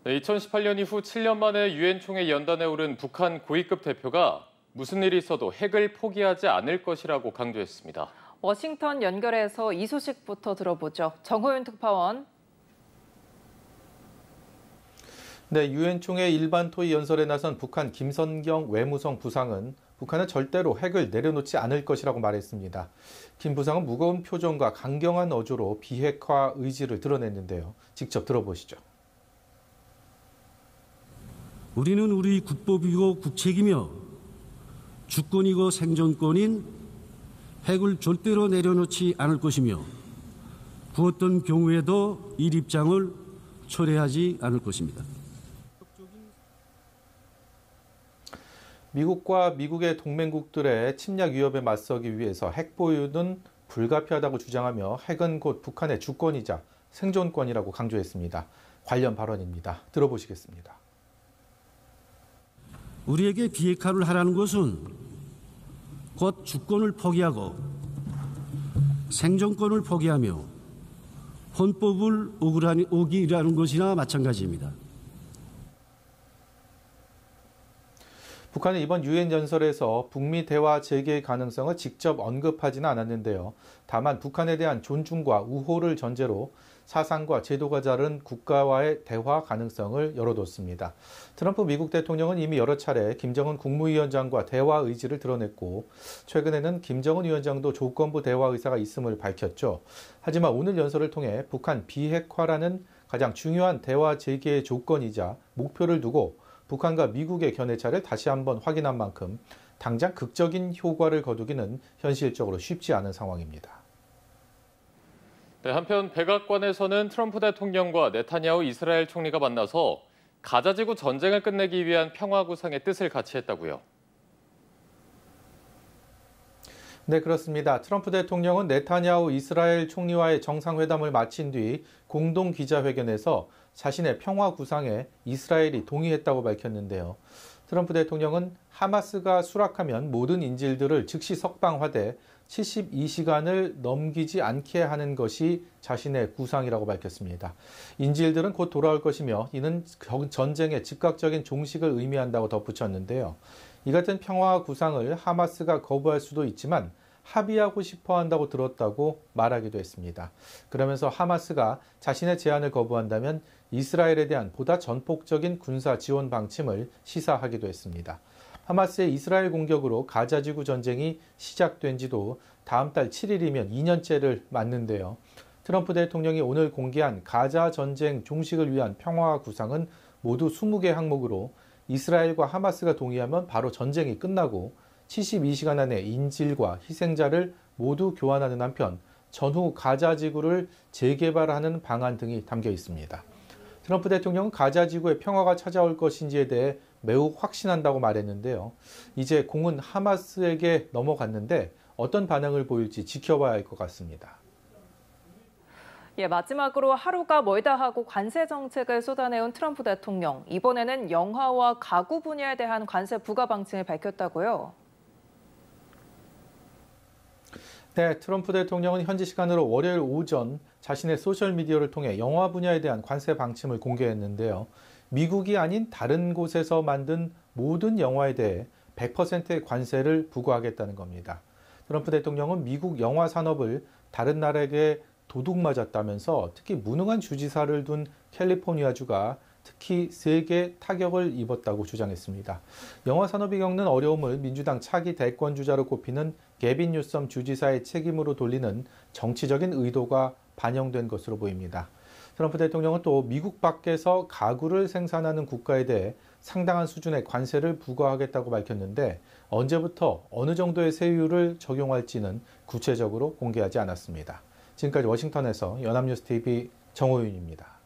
네, 2018년 이후 7년 만에 유엔 총회 연단에 오른 북한 고위급 대표가 무슨 일이 있어도 핵을 포기하지 않을 것이라고 강조했습니다. 워싱턴 연결해서 이 소식부터 들어보죠. 정호윤 특파원. 네, 유엔 총회 일반 토의 연설에 나선 북한 김선경 외무성 부상은 북한은 절대로 핵을 내려놓지 않을 것이라고 말했습니다. 김 부상은 무거운 표정과 강경한 어조로 비핵화 의지를 드러냈는데요. 직접 들어보시죠. 우리는 우리 국법이고 국책이며 주권이고 생존권인 핵을 절대로 내려놓지 않을 것이며 그 어떤 경우에도 이 입장을 철회하지 않을 것입니다. 미국과 미국의 동맹국들의 침략 위협에 맞서기 위해서 핵 보유는 불가피하다고 주장하며 핵은 곧 북한의 주권이자 생존권이라고 강조했습니다. 관련 발언입니다. 들어보시겠습니다. 우리에게 비핵화를 하라는 것은 곧 주권을 포기하고 생존권을 포기하며 헌법을 어기라는 것이나 마찬가지입니다. 북한은 이번 유엔 연설에서 북미 대화 재개의 가능성을 직접 언급하지는 않았는데요. 다만 북한에 대한 존중과 우호를 전제로 사상과 제도가 다른 국가와의 대화 가능성을 열어뒀습니다. 트럼프 미국 대통령은 이미 여러 차례 김정은 국무위원장과 대화 의지를 드러냈고 최근에는 김정은 위원장도 조건부 대화 의사가 있음을 밝혔죠. 하지만 오늘 연설을 통해 북한 비핵화라는 가장 중요한 대화 재개의 조건이자 목표를 두고 북한과 미국의 견해차를 다시 한번 확인한 만큼 당장 극적인 효과를 거두기는 현실적으로 쉽지 않은 상황입니다. 네, 한편 백악관에서는 트럼프 대통령과 네타냐후 이스라엘 총리가 만나서 가자지구 전쟁을 끝내기 위한 평화 구상의 뜻을 같이 했다고요. 네, 그렇습니다. 트럼프 대통령은 네타냐후 이스라엘 총리와의 정상회담을 마친 뒤 공동 기자회견에서 자신의 평화 구상에 이스라엘이 동의했다고 밝혔는데요. 트럼프 대통령은 하마스가 수락하면 모든 인질들을 즉시 석방하되 72시간을 넘기지 않게 하는 것이 자신의 구상이라고 밝혔습니다. 인질들은 곧 돌아올 것이며 이는 전쟁의 즉각적인 종식을 의미한다고 덧붙였는데요. 이 같은 평화 구상을 하마스가 거부할 수도 있지만 합의하고 싶어 한다고 들었다고 말하기도 했습니다. 그러면서 하마스가 자신의 제안을 거부한다면 이스라엘에 대한 보다 전폭적인 군사 지원 방침을 시사하기도 했습니다. 하마스의 이스라엘 공격으로 가자지구 전쟁이 시작된 지도 다음 달 7일이면 2년째를 맞는데요. 트럼프 대통령이 오늘 공개한 가자 전쟁 종식을 위한 평화 구상은 모두 20개 항목으로 이스라엘과 하마스가 동의하면 바로 전쟁이 끝나고 72시간 안에 인질과 희생자를 모두 교환하는 한편 전후 가자 지구를 재개발하는 방안 등이 담겨 있습니다. 트럼프 대통령은 가자 지구의 평화가 찾아올 것인지에 대해 매우 확신한다고 말했는데요. 이제 공은 하마스에게 넘어갔는데 어떤 반응을 보일지 지켜봐야 할 것 같습니다. 예, 마지막으로 하루가 멀다 하고 관세 정책을 쏟아내온 트럼프 대통령. 이번에는 영화와 가구 분야에 대한 관세 부과 방침을 밝혔다고요. 네, 트럼프 대통령은 현지 시간으로 월요일 오전 자신의 소셜미디어를 통해 영화 분야에 대한 관세 방침을 공개했는데요. 미국이 아닌 다른 곳에서 만든 모든 영화에 대해 100%의 관세를 부과하겠다는 겁니다. 트럼프 대통령은 미국 영화 산업을 다른 나라에게 도둑맞았다면서 특히 무능한 주지사를 둔 캘리포니아주가 특히 세게 타격을 입었다고 주장했습니다. 영화 산업이 겪는 어려움을 민주당 차기 대권주자로 꼽히는 게빈 뉴섬 주지사의 책임으로 돌리는 정치적인 의도가 반영된 것으로 보입니다. 트럼프 대통령은 또 미국 밖에서 가구를 생산하는 국가에 대해 상당한 수준의 관세를 부과하겠다고 밝혔는데 언제부터 어느 정도의 세율을 적용할지는 구체적으로 공개하지 않았습니다. 지금까지 워싱턴에서 연합뉴스TV 정호윤입니다.